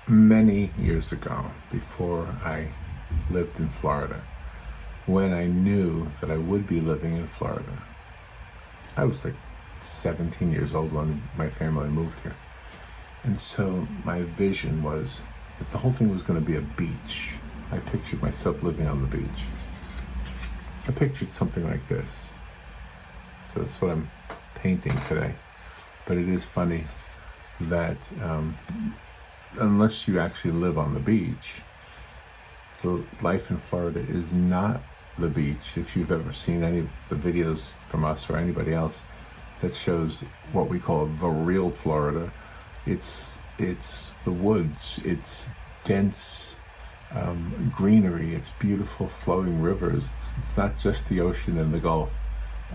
many years ago, before I lived in Florida, when I knew that I would be living in Florida. I was like 17 years old when my family moved here. And so my vision was that the whole thing was going to be a beach. I pictured myself living on the beach. I pictured something like this. So that's what I'm painting today. But it is funny that unless you actually live on the beach, so life in Florida is not the beach. If you've ever seen any of the videos from us or anybody else that shows what we call the real Florida, it's the woods, it's dense greenery, it's beautiful flowing rivers. It's not just the ocean and the Gulf,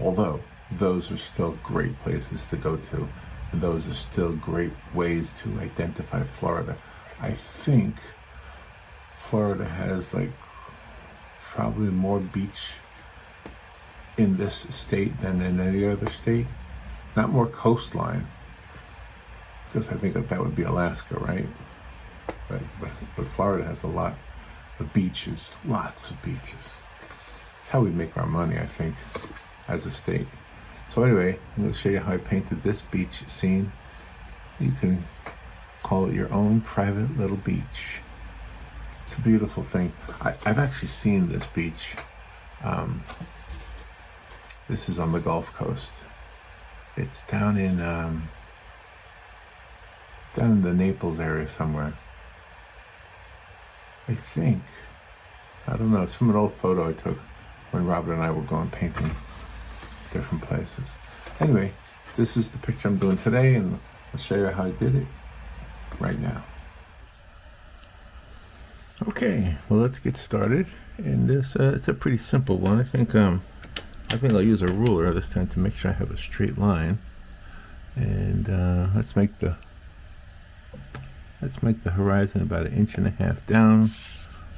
although those are still great places to go to, and those are still great ways to identify Florida. I think Florida has like probably more beach in this state than in any other state. Not more coastline, because I think that would be Alaska, right? But Florida has a lot of beaches, lots of beaches. It's how we make our money, I think, as a state. So anyway, I'm going to show you how I painted this beach scene. You can call it your own private little beach. It's a beautiful thing. I've actually seen this beach. This is on the Gulf Coast. It's down in the Naples area somewhere. I think. I don't know. It's from an old photo I took when Robert and I were going painting different places. Anyway, this is the picture I'm doing today, and I'll show you how I did it right now. Okay, well, let's get started. And this it's a pretty simple one. I think I'll use a ruler this time to make sure I have a straight line. And let's make the horizon about 1.5 inches down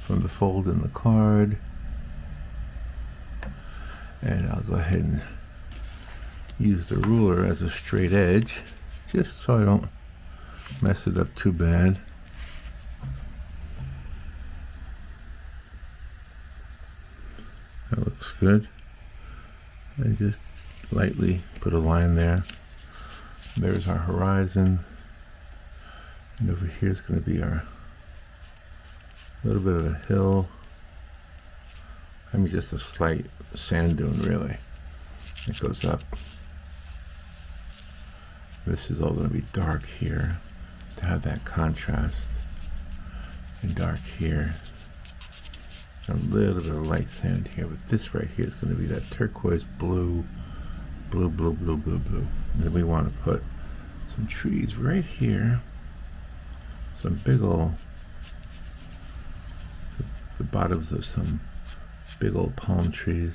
from the fold in the card. And I'll go ahead and use the ruler as a straight edge, just so I don't mess it up too bad. That looks good. And just lightly put a line there. There's our horizon. And over here is going to be our little bit of a hill. I mean, just a slight sand dune, really. It goes up. This is all going to be dark here to have that contrast. And dark here. A little bit of light sand here, but this right here is going to be that turquoise blue. And then we want to put some trees right here. Some big old, the bottoms of some big old palm trees.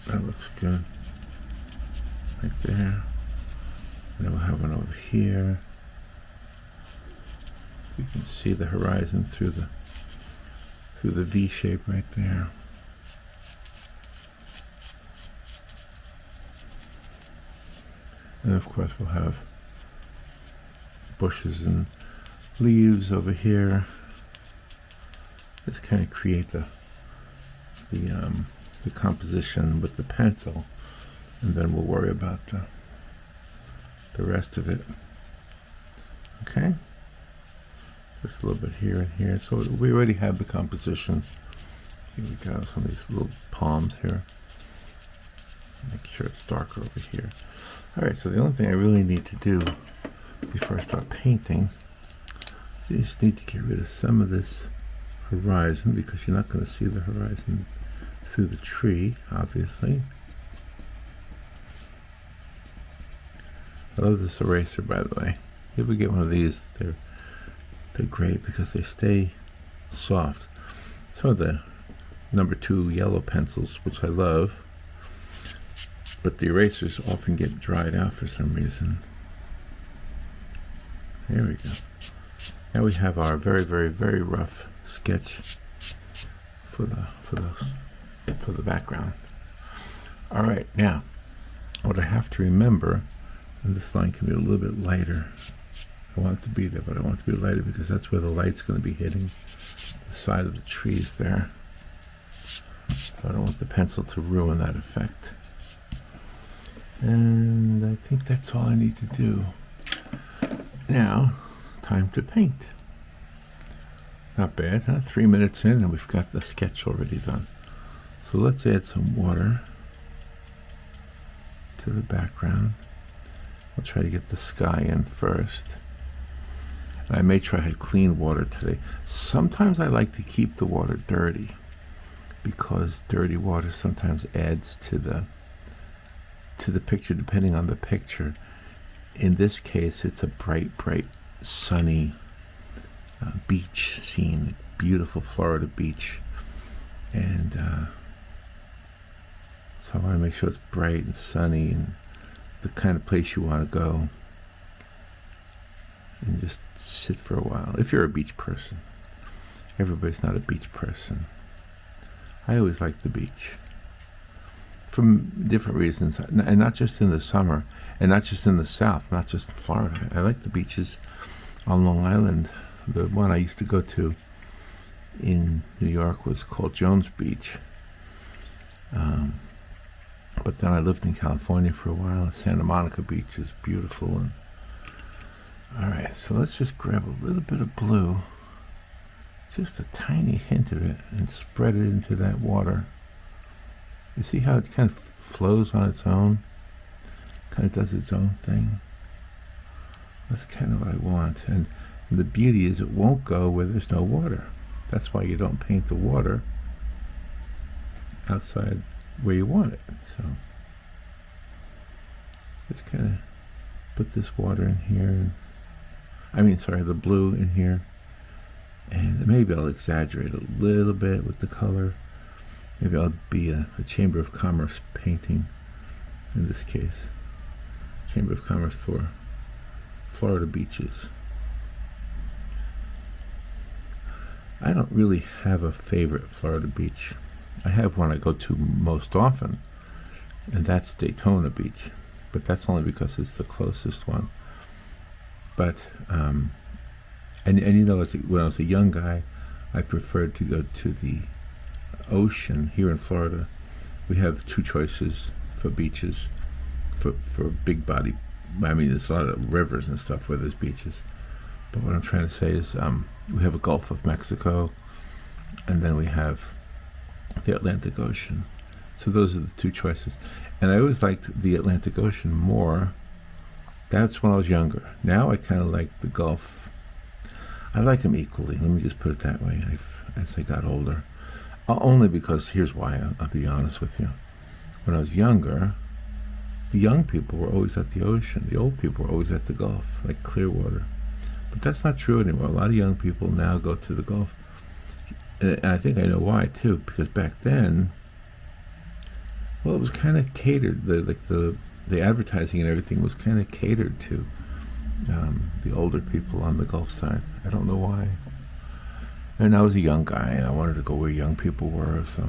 That looks good. Right there. And then we'll have one over here. You can see the horizon through the V shape right there. And of course we'll have bushes and leaves over here. Just kind of create the composition with the pencil, and then we'll worry about the rest of it. Okay? Just a little bit here and here. So we already have the composition. Here we go, some of these little palms here. Make sure it's darker over here. Alright, so the only thing I really need to do before I start painting is you just need to get rid of some of this horizon, because you're not going to see the horizon through the tree, obviously. I love this eraser, by the way. If you ever get one of these, they're great because they stay soft. Some of the number 2 yellow pencils, which I love, but the erasers often get dried out for some reason. There we go. Now we have our very, very, very rough sketch for the background. All right, now what I have to remember, and this line can be a little bit lighter. I want it to be there, but I want it to be lighter because that's where the light's going to be hitting the side of the trees there. So I don't want the pencil to ruin that effect. And I think that's all I need to do. Now, time to paint. Not bad, huh? 3 minutes in and we've got the sketch already done. So let's add some water to the background. I'll try to get the sky in first. And I made sure I had clean water today. Sometimes I like to keep the water dirty because dirty water sometimes adds to the picture depending on the picture. In this case, it's a bright, sunny beach scene, beautiful Florida beach. And so I want to make sure it's bright and sunny and the kind of place you want to go and just sit for a while. If you're a beach person. Everybody's not a beach person. I always like the beach for different reasons, and not just in the summer, and not just in the South, not just in Florida. I like the beaches on Long Island. The one I used to go to in New York was called Jones Beach. But then I lived in California for a while. Santa Monica Beach is beautiful. And all right, so let's just grab a little bit of blue, just a tiny hint of it, and spread it into that water. You see how it kind of flows on its own? Kind of does its own thing. That's kind of what I want. And the beauty is it won't go where there's no water. That's why you don't paint the water outside where you want it. So just kind of put this water in here. The blue in here. And maybe I'll exaggerate a little bit with the color. Maybe I'll be a Chamber of Commerce painting in this case. Chamber of Commerce for Florida beaches. I don't really have a favorite Florida beach. I have one I go to most often, and that's Daytona Beach. But that's only because it's the closest one. But, and you know, when I was a young guy, I preferred to go to the ocean. Here in Florida, we have two choices for beaches, for big body. There's a lot of rivers and stuff where there's beaches. But what I'm trying to say is we have a Gulf of Mexico, and then we have the Atlantic Ocean. So those are the two choices. And I always liked the Atlantic Ocean more. That's when I was younger. Now I kind of like the Gulf. I like them equally. Let me just put it that way. As I got older. Only because, here's why, I'll be honest with you. When I was younger, the young people were always at the ocean. The old people were always at the Gulf, like Clearwater. But that's not true anymore. A lot of young people now go to the Gulf. And I think I know why, too. Because back then, well, it was kind of catered. The advertising and everything was kind of catered to the older people on the Gulf side. I don't know why. And I was a young guy, and I wanted to go where young people were, so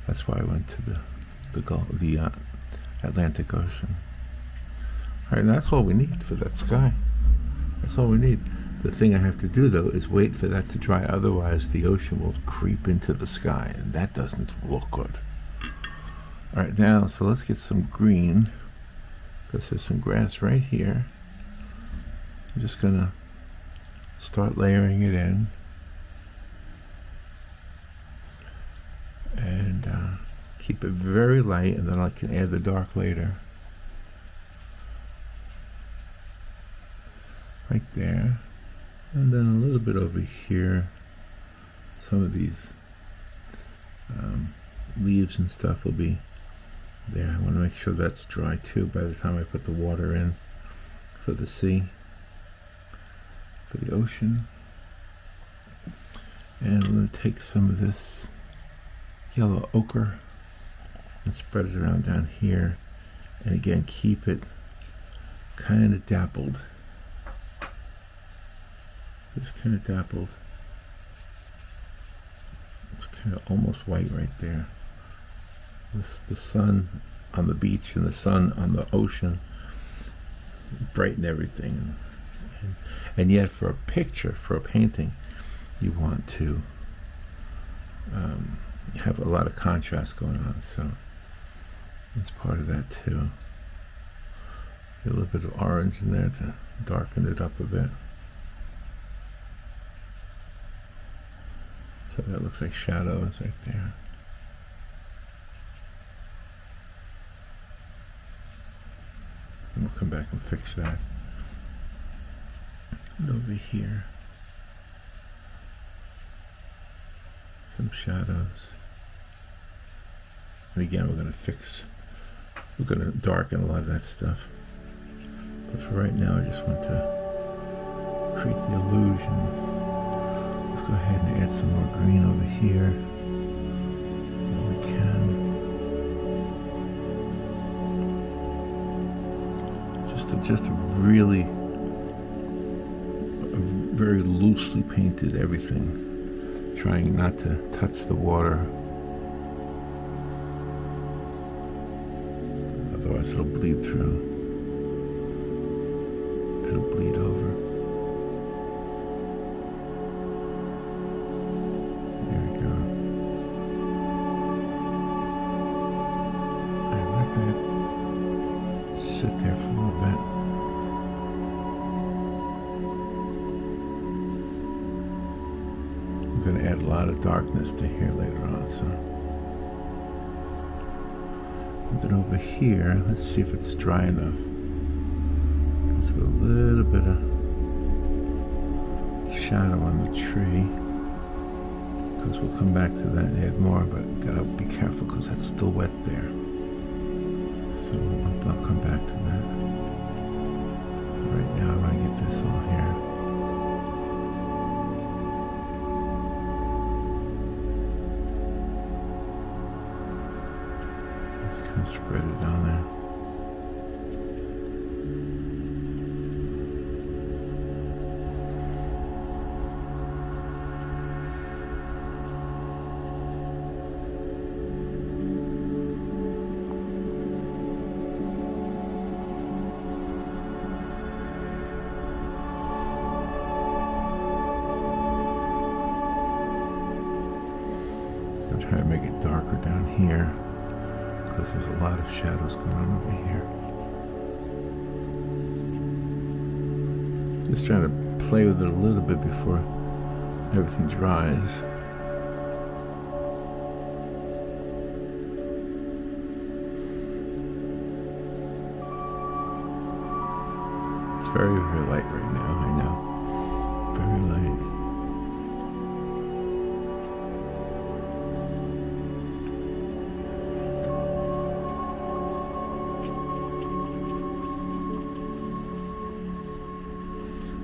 that's why I went to the Atlantic Ocean. All right, and that's all we need for that sky. That's all we need. The thing I have to do, though, is wait for that to dry. Otherwise, the ocean will creep into the sky, and that doesn't look good. All right, now, so let's get some green, because there's some grass right here. I'm just going to start layering it in. And keep it very light, and then I can add the dark later. Right there. And then a little bit over here. Some of these leaves and stuff will be there. I want to make sure that's dry too by the time I put the water in for the sea, for the ocean. And I'm going to take some of this yellow ochre and spread it around down here, and again keep it kind of dappled, just kind of dappled, It's kind of almost white right there. The sun on the beach and the sun on the ocean brighten everything. And yet for a picture, for a painting, you want to have a lot of contrast going on. So that's part of that too. Get a little bit of orange in there to darken it up a bit. So that looks like shadows right there. And we'll come back and fix that. And over here, some shadows. And again, we're going to darken a lot of that stuff. But for right now, I just want to create the illusion. Let's go ahead and add some more green over here. If we can. Just a really, very loosely painted everything. Trying not to touch the water. Otherwise it'll bleed through. It'll bleed over. There we go. Alright, let that sit there for a little bit. I'm going to add a lot of darkness to here later on, so. And then over here, let's see if it's dry enough. Just put a little bit of shadow on the tree. Because we'll come back to that and add more, but gotta be careful because that's still wet there. So I'll come back to that. Right now I want to get this all here. Spread it down there. So I'm trying to make it darker down here. Because there's a lot of shadows going on over here. Just trying to play with it a little bit before everything dries. It's very, very light right now, I know. Very light.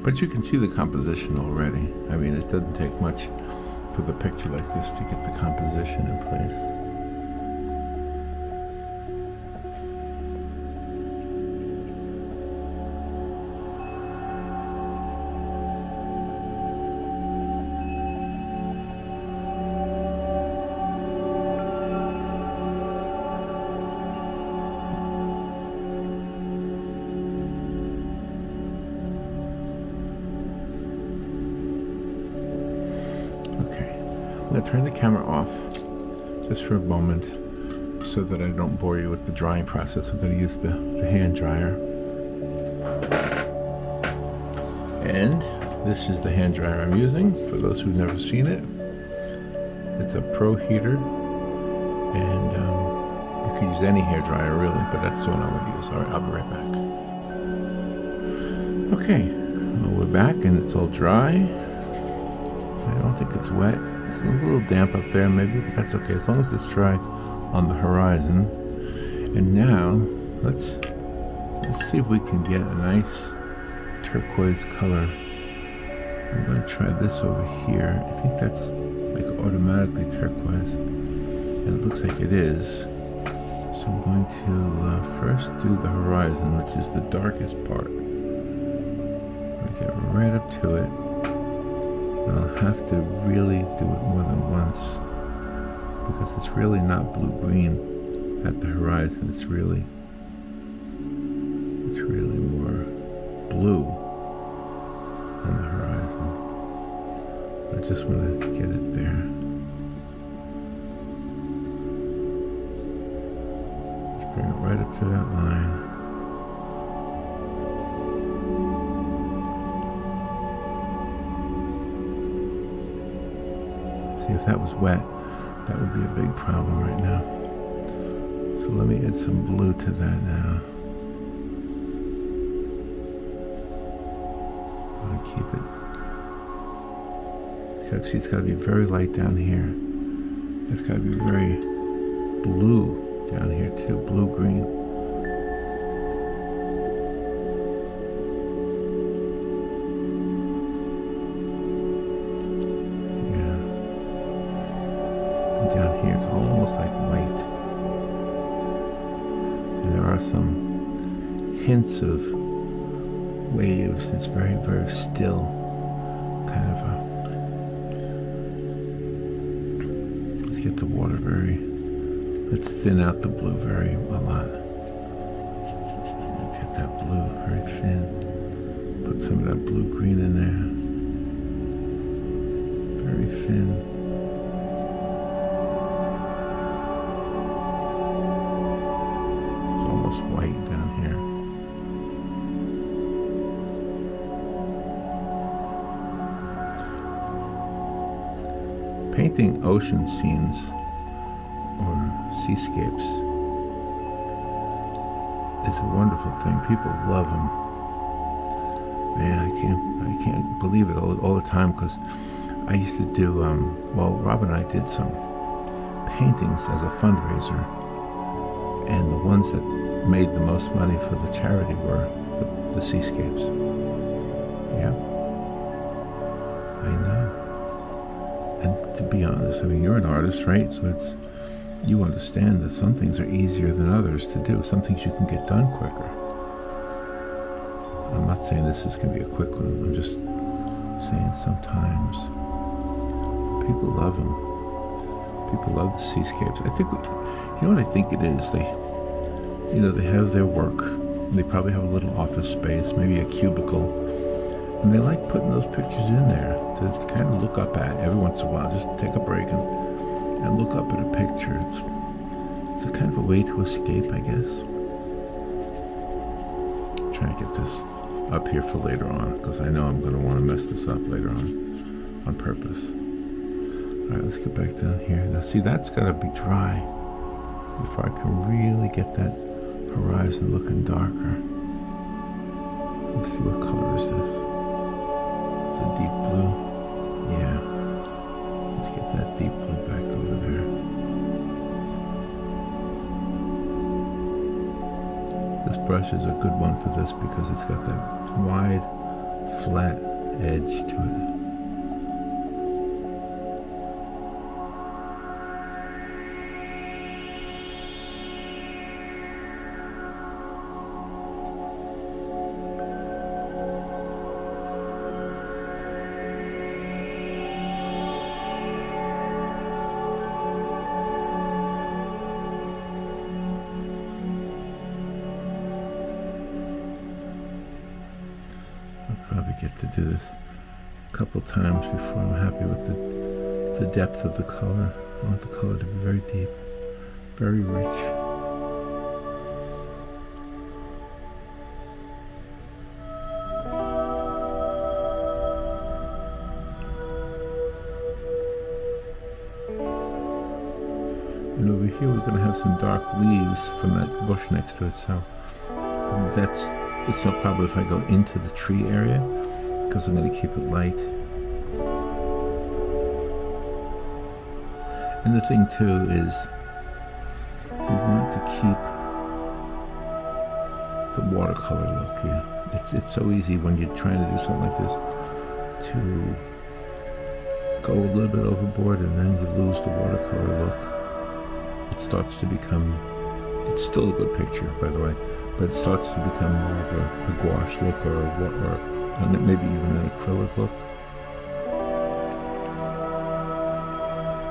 But you can see the composition already. I mean, it doesn't take much for the picture like this to get the composition in place. I'm going to turn the camera off just for a moment so that I don't bore you with the drying process. I'm going to use the hand dryer. And this is the hand dryer I'm using for those who've never seen it. It's a Pro heater, and you can use any hair dryer really, but that's the one I'm going to use. Alright, I'll be right back. Okay, well, we're back and it's all dry. I don't think it's wet. It's a little damp up there maybe, but that's okay as long as it's dry on the horizon. And now let's see if we can get a nice turquoise color. I'm going to try this over here. I think that's like automatically turquoise, and it looks like it is. So I'm going to first do the horizon, which is the darkest part. I'll get right up to it. I'll have to really do it more than once. because it's really not blue-green at the horizon. It's really more blue on the horizon. I just want to get it there. Just bring it right up to that line. See, if that was wet, that would be a big problem right now. So let me add some blue to that now. I want to keep it. It's got to be very light down here. It's got to be very blue down here too, blue-green. Yeah. And down here it's almost like white. And there are some hints of waves. It's very, very still. Kind of a... Get the water let's thin out the blue a lot. Get that blue very thin. Put some of that blue-green in there. Very thin. It's almost white down here. Painting ocean scenes or seascapes is a wonderful thing. People love them. Man, I can't believe it all the time, because I used to do, Rob and I did some paintings as a fundraiser, and the ones that made the most money for the charity were the seascapes. Yeah, I know. And to be honest, I mean, you're an artist, right? So you understand that some things are easier than others to do. Some things you can get done quicker. I'm not saying this is going to be a quick one. I'm just saying sometimes people love them. People love the seascapes. I think, you know what I think it is? They have their work. They probably have a little office space, maybe a cubicle. And they like putting those pictures in there to kind of look up at every once in a while. Just take a break and look up at a picture. It's a kind of a way to escape, I guess. I'm trying to get this up here for later on, because I know I'm going to want to mess this up later on purpose. All right, let's get back down here. Now, see, that's got to be dry before I can really get that horizon looking darker. Let's see, what color is this? A deep blue. Yeah. Let's get that deep blue back over there. This brush is a good one for this because it's got that wide, flat edge to it. Probably get to do this a couple times before I'm happy with the depth of the color. I want the color to be very deep, very rich. And over here we're going to have some dark leaves from that bush next to it, so it's no problem if I go into the tree area, because I'm going to keep it light. And the thing too is, we want to keep the watercolor look. Yeah, it's so easy when you're trying to do something like this to go a little bit overboard, and then you lose the watercolor look. It starts to become, it's still a good picture, by the way, but it starts to become more of a gouache look, or maybe even an acrylic look.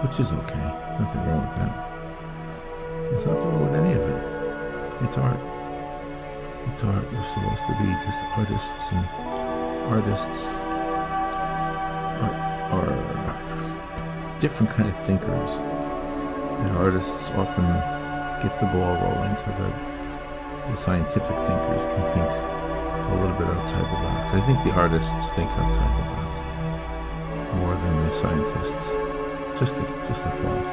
which is okay. Nothing wrong with that. There's nothing wrong with any of it. It's art. It's art. We're supposed to be just artists, and artists are different kind of thinkers. And artists often get the ball rolling so that the scientific thinkers can think a little bit outside the box. I think the artists think outside the box more than the scientists. Just a thought.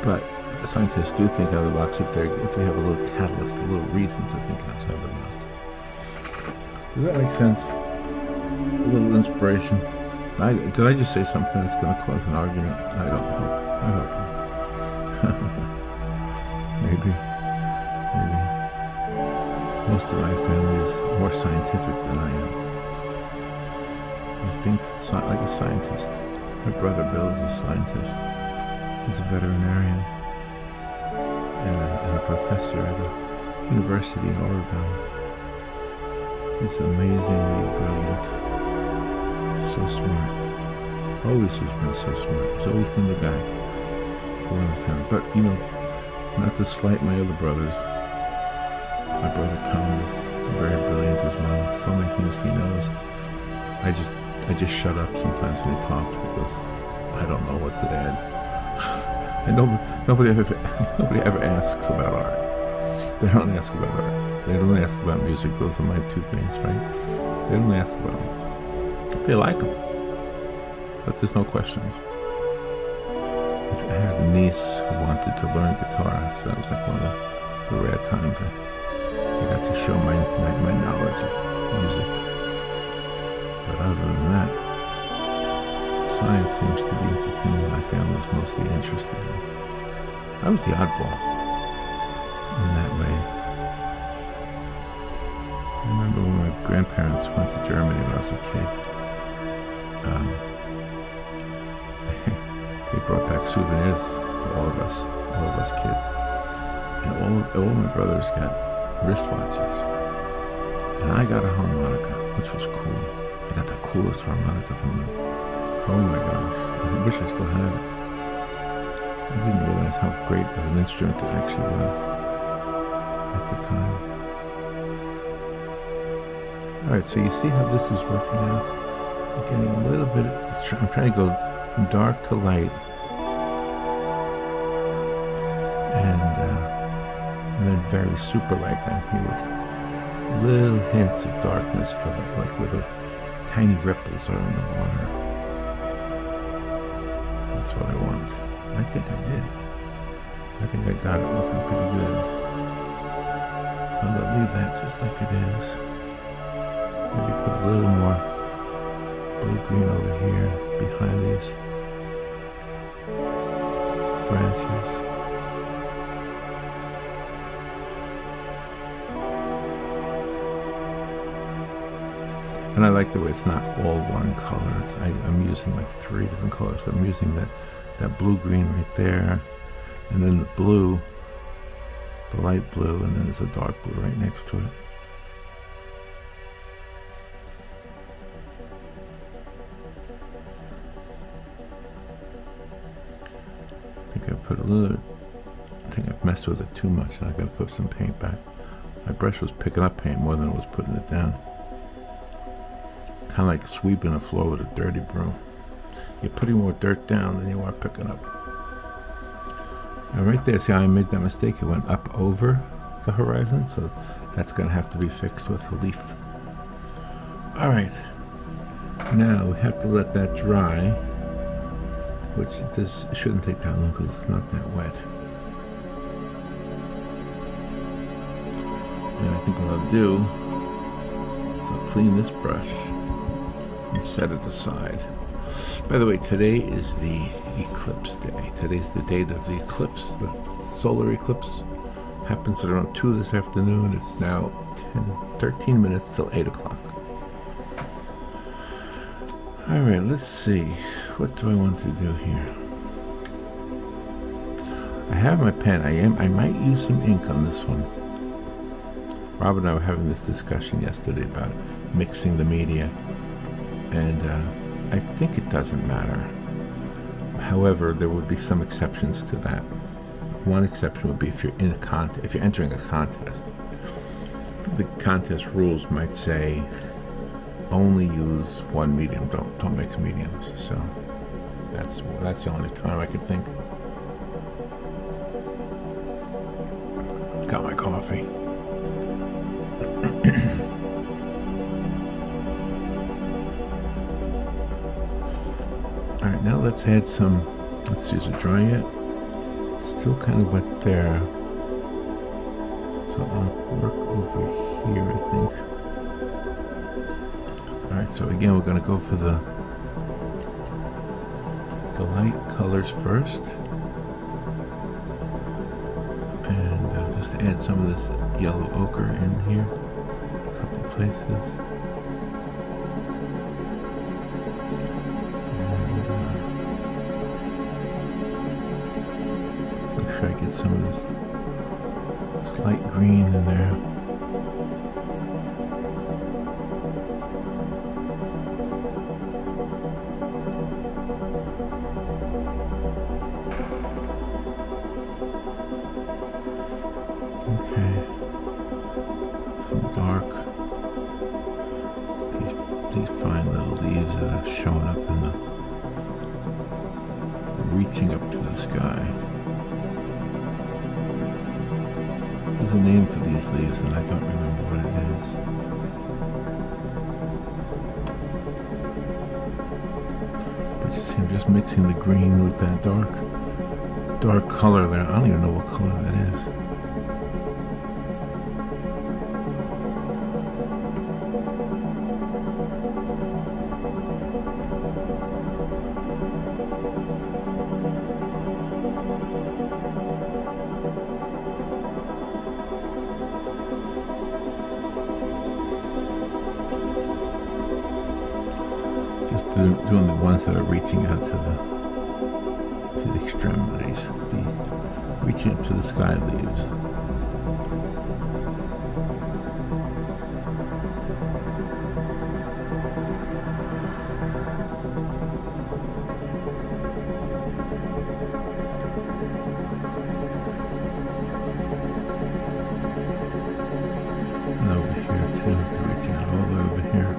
But scientists do think out of the box if they have a little catalyst, a little reason to think outside the box. Does that make sense? A little inspiration. Did I just say something that's going to cause an argument? I don't know. I hope not. Maybe. Most of my family is more scientific than I am. I think like a scientist. My brother Bill is a scientist. He's a veterinarian and a professor at a university in Oregon. He's amazingly brilliant. So smart. Always he's been so smart. He's always been the guy. The one I found. But, not to slight my other brothers. My brother Tom is very brilliant as well. So many things he knows. I just shut up sometimes when he talks because I don't know what to add. And nobody ever asks about art. They don't ask about art. They don't ask about music. Those are my two things, right? They don't ask about them. They like them, but there's no questions. I had a niece who wanted to learn guitar, so that was like one of the rare times I got to show my knowledge of music. But other than that, science seems to be the thing my family is mostly interested in. I was the oddball in that way. I remember when my grandparents went to Germany when I was a kid. They brought back souvenirs for all of us kids. And all my brothers got wristwatches. And I got a harmonica, which was cool. I got the coolest harmonica from them. Oh my gosh, I wish I still had it. I didn't realize how great of an instrument it actually was at the time. Alright, so you see how this is working out? I'm getting a little bit, I'm trying to go from dark to light. And then very super light down here with little hints of darkness for like where the tiny ripples are in the water. That's what I want. I think I did. I think I got it looking pretty good. So I'm going to leave that just like it is. Maybe put a little more blue-green over here behind these branches. And I like the way it's not all one color. I'm using like 3 different colors. I'm using that blue-green right there, and then the blue, the light blue, and then there's a dark blue right next to it. I think I've messed with it too much. I gotta put some paint back. My brush was picking up paint more than it was putting it down. Kind of like sweeping the floor with a dirty broom. You're putting more dirt down than you are picking up. Now right there, see how I made that mistake? It went up over the horizon, so that's going to have to be fixed with a leaf. Alright, now we have to let that dry, which this shouldn't take that long because it's not that wet. And I think what I'll do is I'll clean this brush and set it aside. By the way, today is the eclipse day. Today's the date of the eclipse. The solar eclipse happens at around 2 this afternoon. It's now 13 minutes till 8 o'clock. Alright, let's see. What do I want to do here? I have my pen. I might use some ink on this one. Rob and I were having this discussion yesterday about mixing the media. And I think it doesn't matter how However, there would be some exceptions to that. One exception would be if you're in a if you're entering a contest. The contest rules might say only use one medium, don't mix mediums. So that's the only time I could think. Got my coffee. Alright, now let's add some, let's see, is it dry yet? It's still kind of wet there. So I'll work over here, I think. Alright, so again, we're going to go for the light colors first. And I'll just add some of this yellow ochre in here, a couple places. Make sure I get some of this light green in there. Okay, some dark, these fine little leaves that are showing up in reaching up to the sky. There's a name for these leaves and I don't remember what it is. But you see, I'm just mixing the green with that dark color there. I don't even know what color that is. Doing the ones that are reaching out to the extremities, reaching up to the sky leaves. And over here too, they're reaching out all the way over here.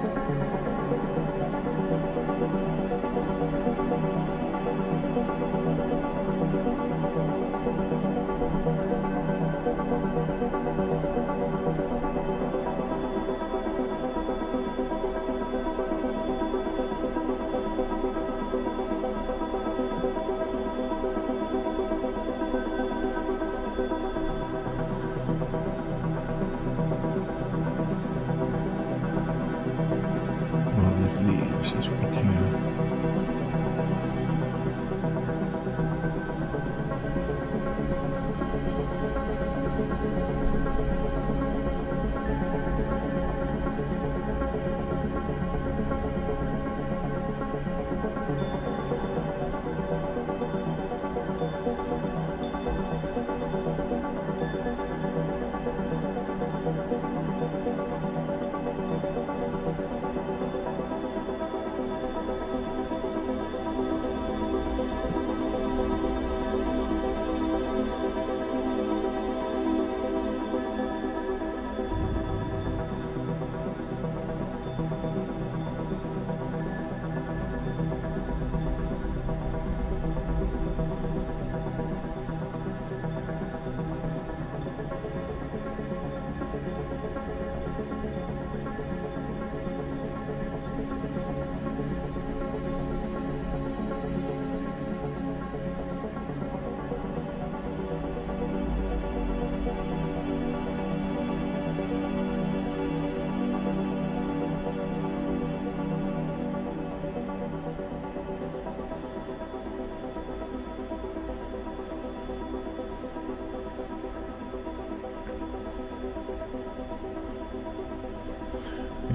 Leaves is reaching out.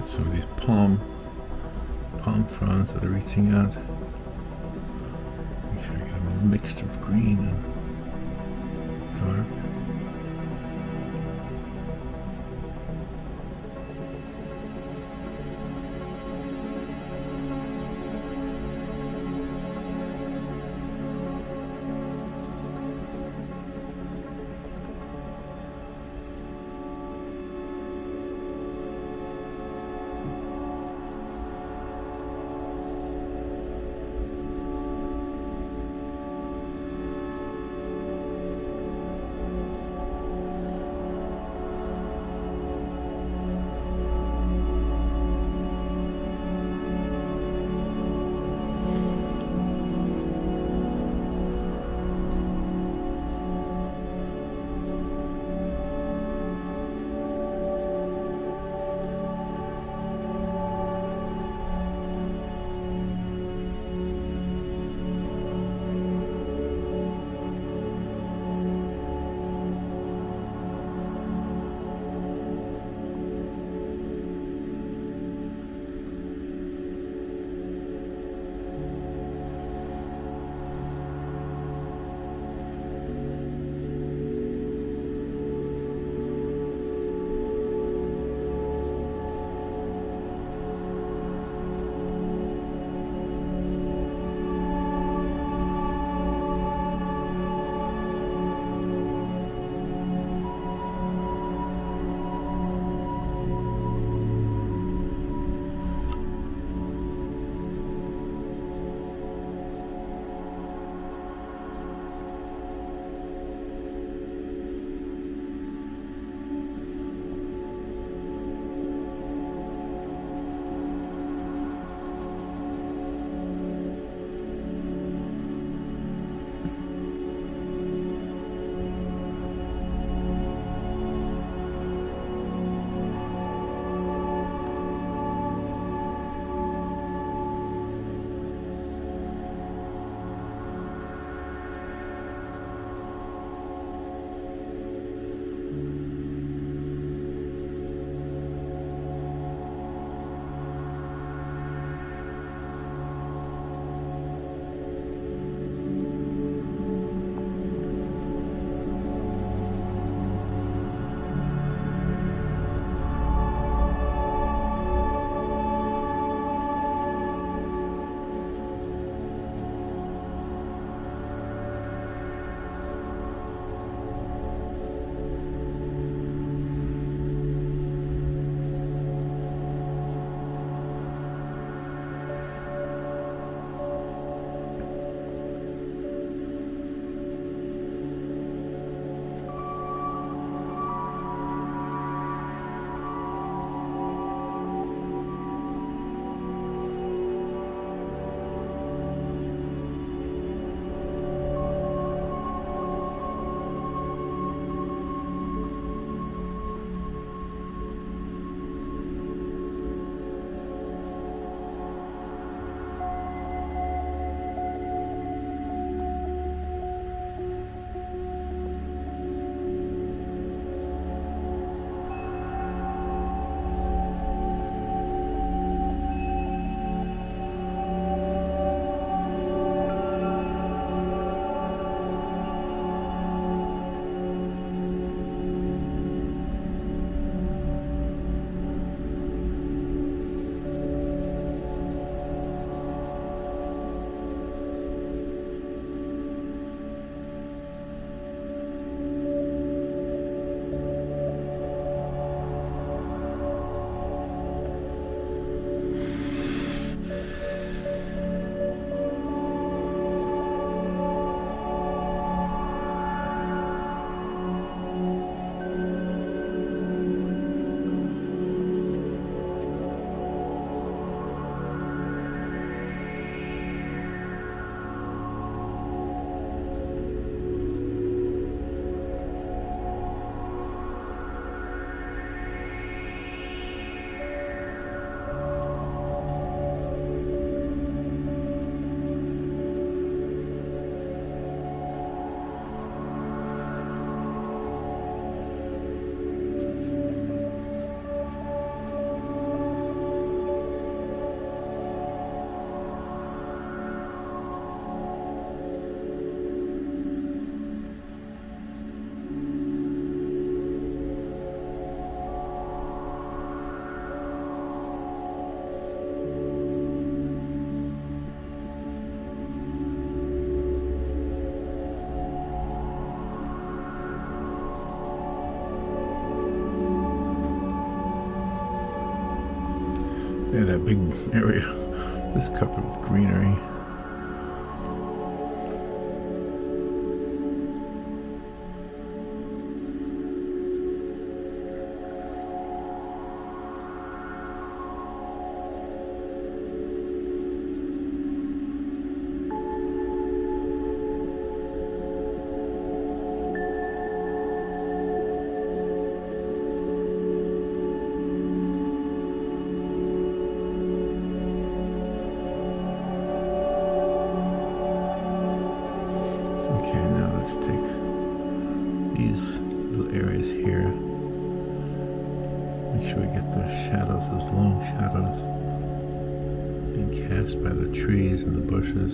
So these palm fronds that are reaching out. Make sure I get a mixture of green and dark. Yeah, that big area is covered with greenery. Okay, now let's take these little areas here. Make sure we get those shadows, those long shadows being cast by the trees and the bushes.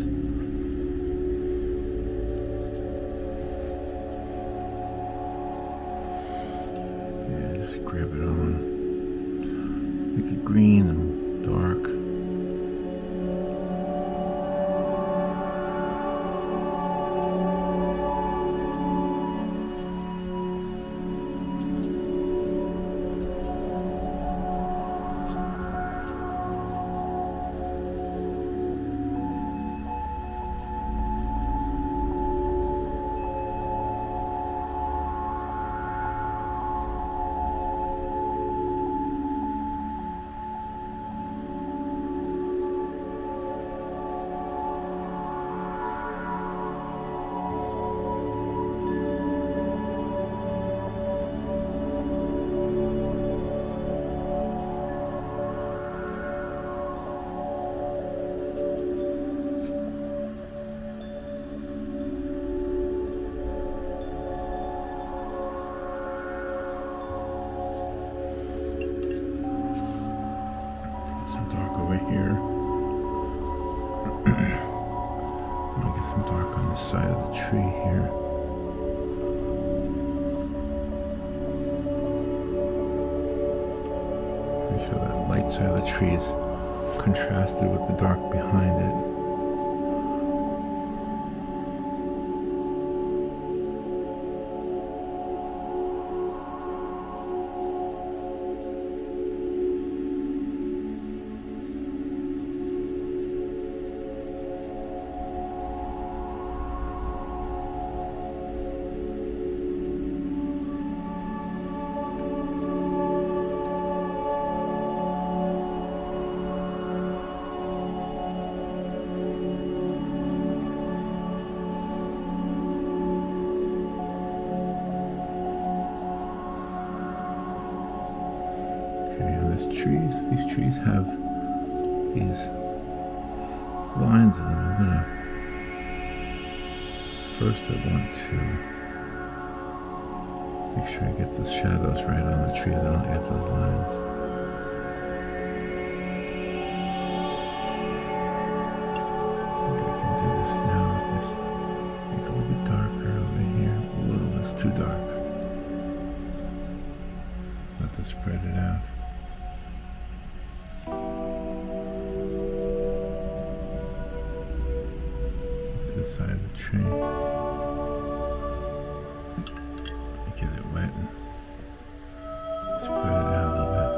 Yeah, just grab it on. Make it green and dark. Here. I'm gonna get some dark on the side of the tree here. Make sure that light side of the tree is contrasted with the dark behind it. These trees have these lines in them. First I want to make sure I get the shadows right on the tree, then I'll add those lines. I think I can do this now with this. Make it a little bit darker over here. Whoa, that's too dark. Let this spread it out. The side of the tree. Get it wet and spread it out a little bit.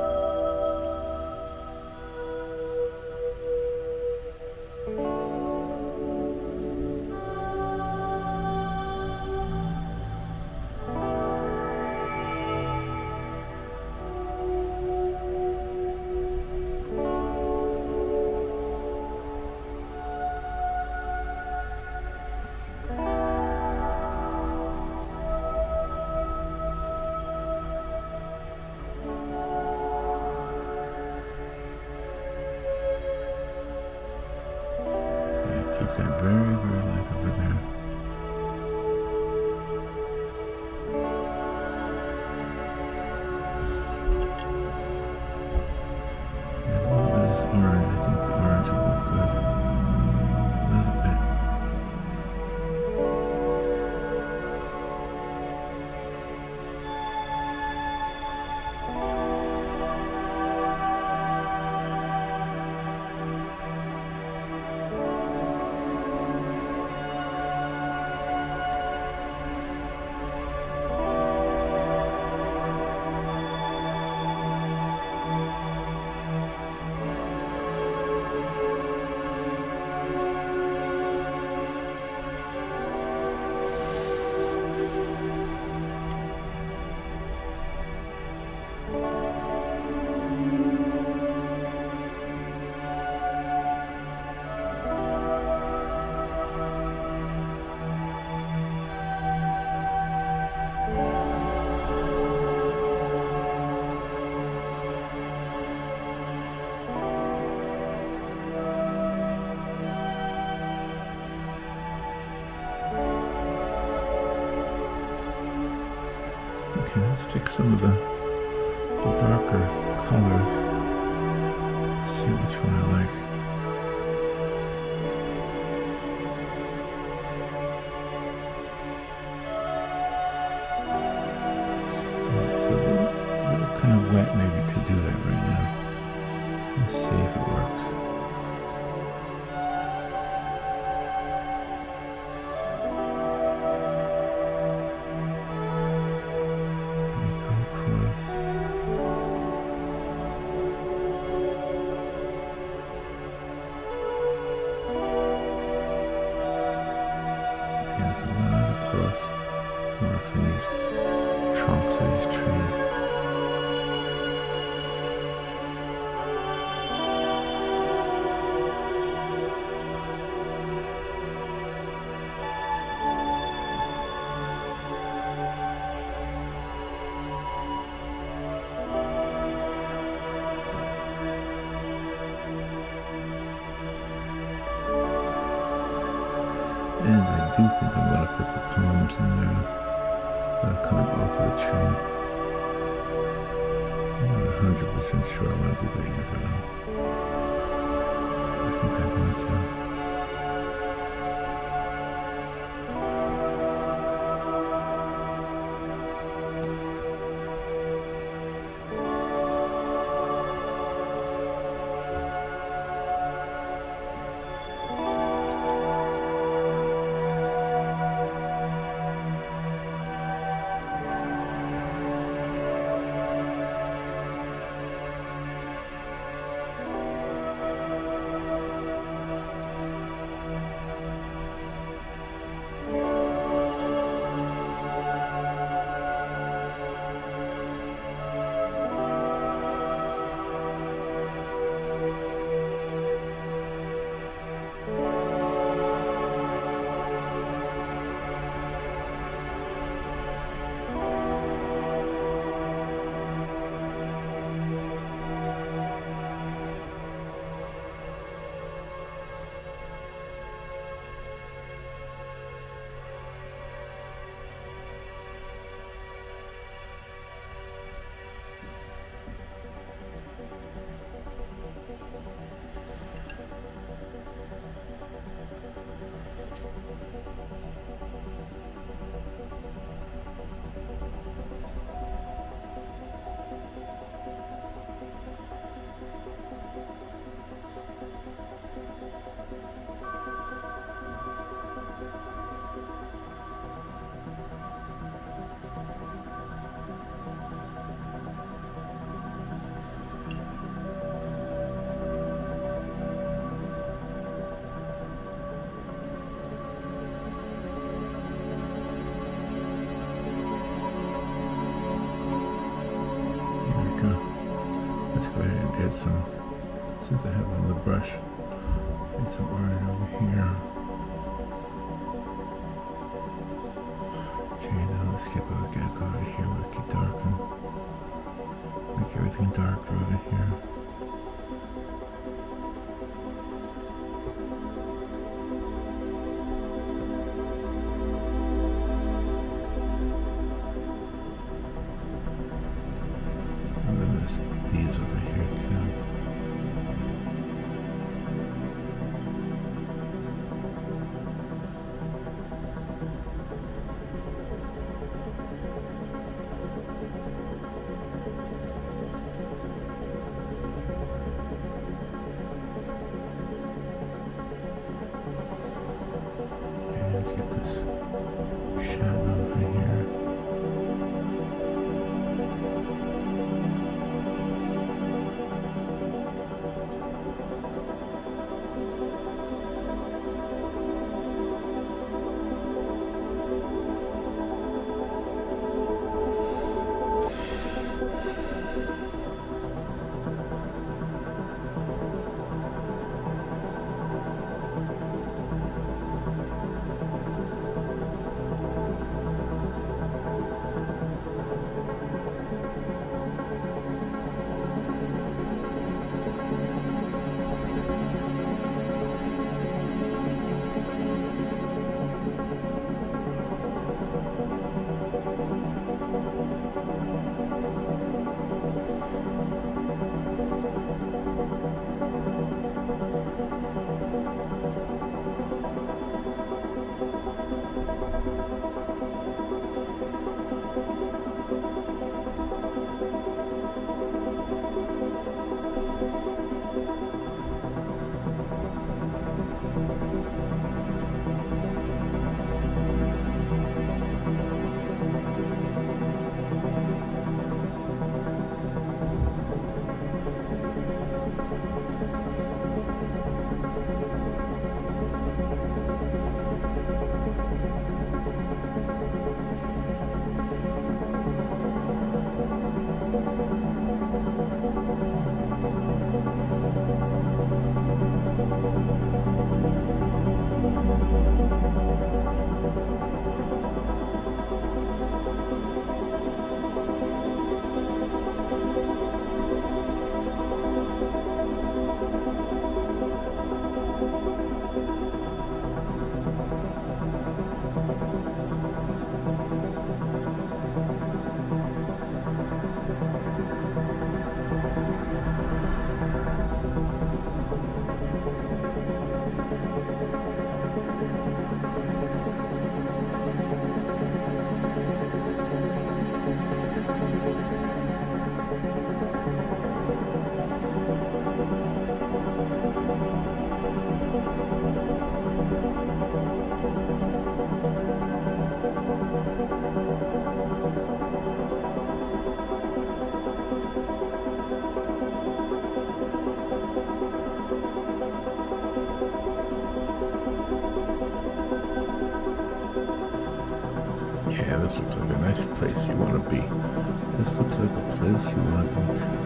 Okay, let's take some of the darker colors. See which one I like. It's a little kind of wet maybe to do that right now. Let's see if it works. Works in these trunks of these trees. And I do think I'm going to put the palms in there. Coming off of the tree. I'm not 100% sure I want to do that yet, but I think I want to. Let's go ahead and add some, since I have on the brush, add some orange over here. Okay, now let's skip over back over here, make it darken. Make everything darker over here. Leaves over here too. Yeah, this looks like a nice place you want to be. This looks like a place you want to go to.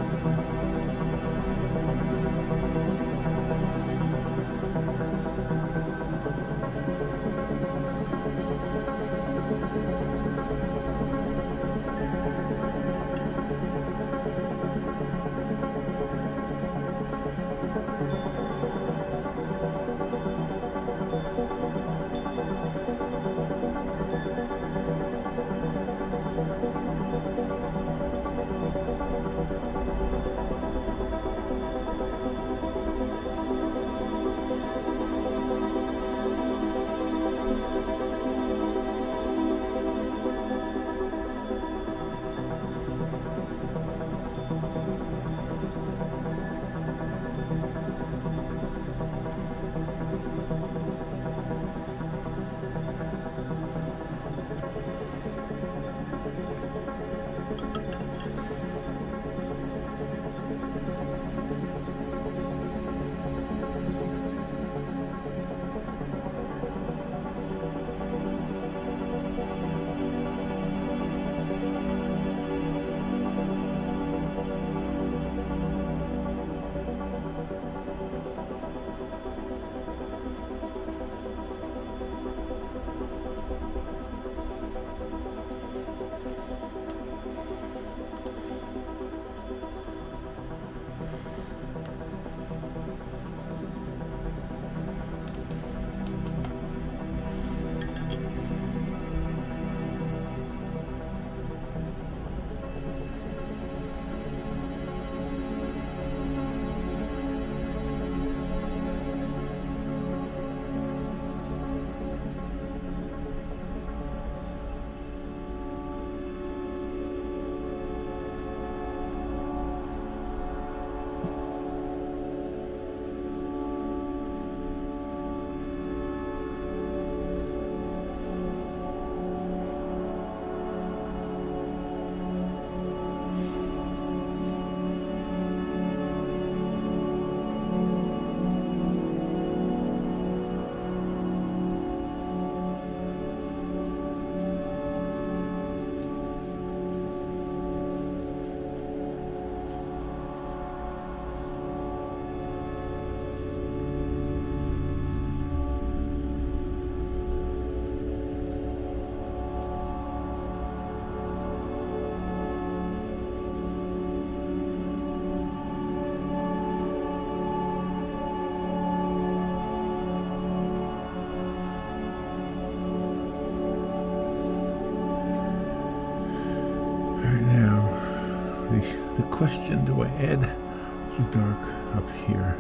The question, do I add the dark up here?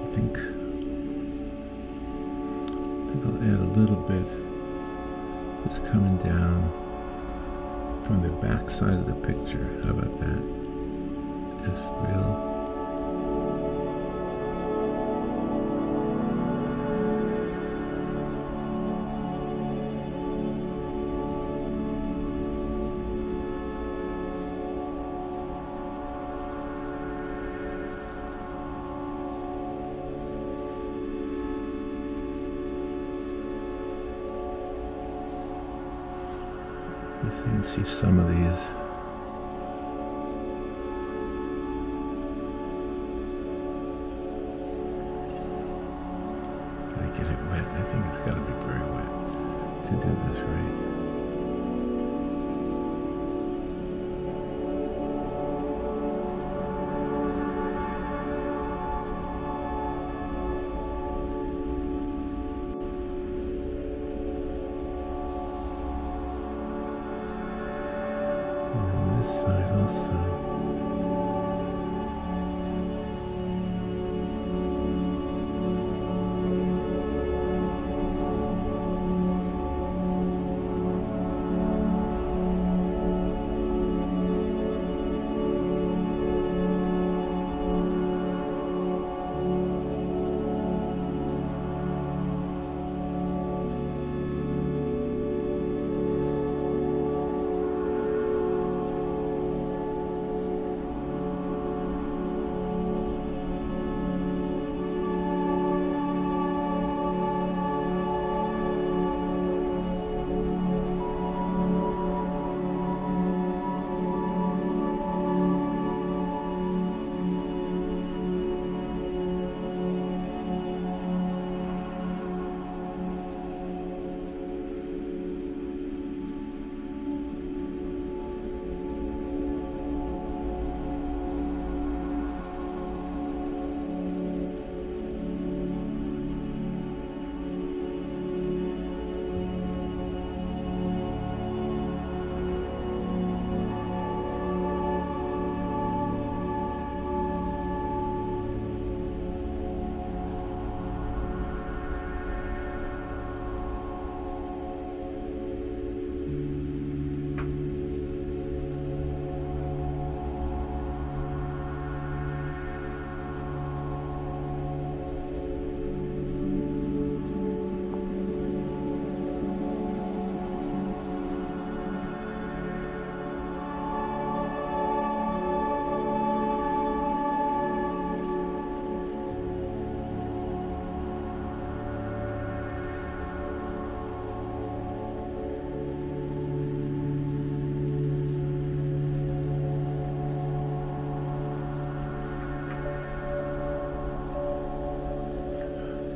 I think I'll add a little bit just coming down from the back side of the picture. How about that? Just real. You can see some of these. Gotta get it wet. I think it's gotta be very wet to do this right.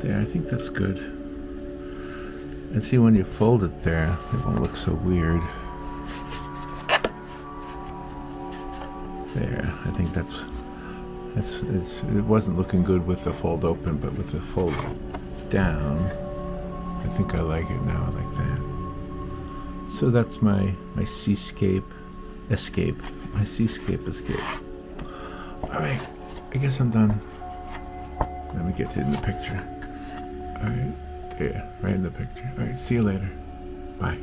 There, I think that's good. And see, when you fold it there, it won't look so weird. There, I think it wasn't looking good with the fold open, but with the fold down, I think I like it now, like that. So that's my seascape escape. My seascape escape. All right, I guess I'm done. Let me get it in the picture. All right, there, right in the picture. All right, see you later. Bye.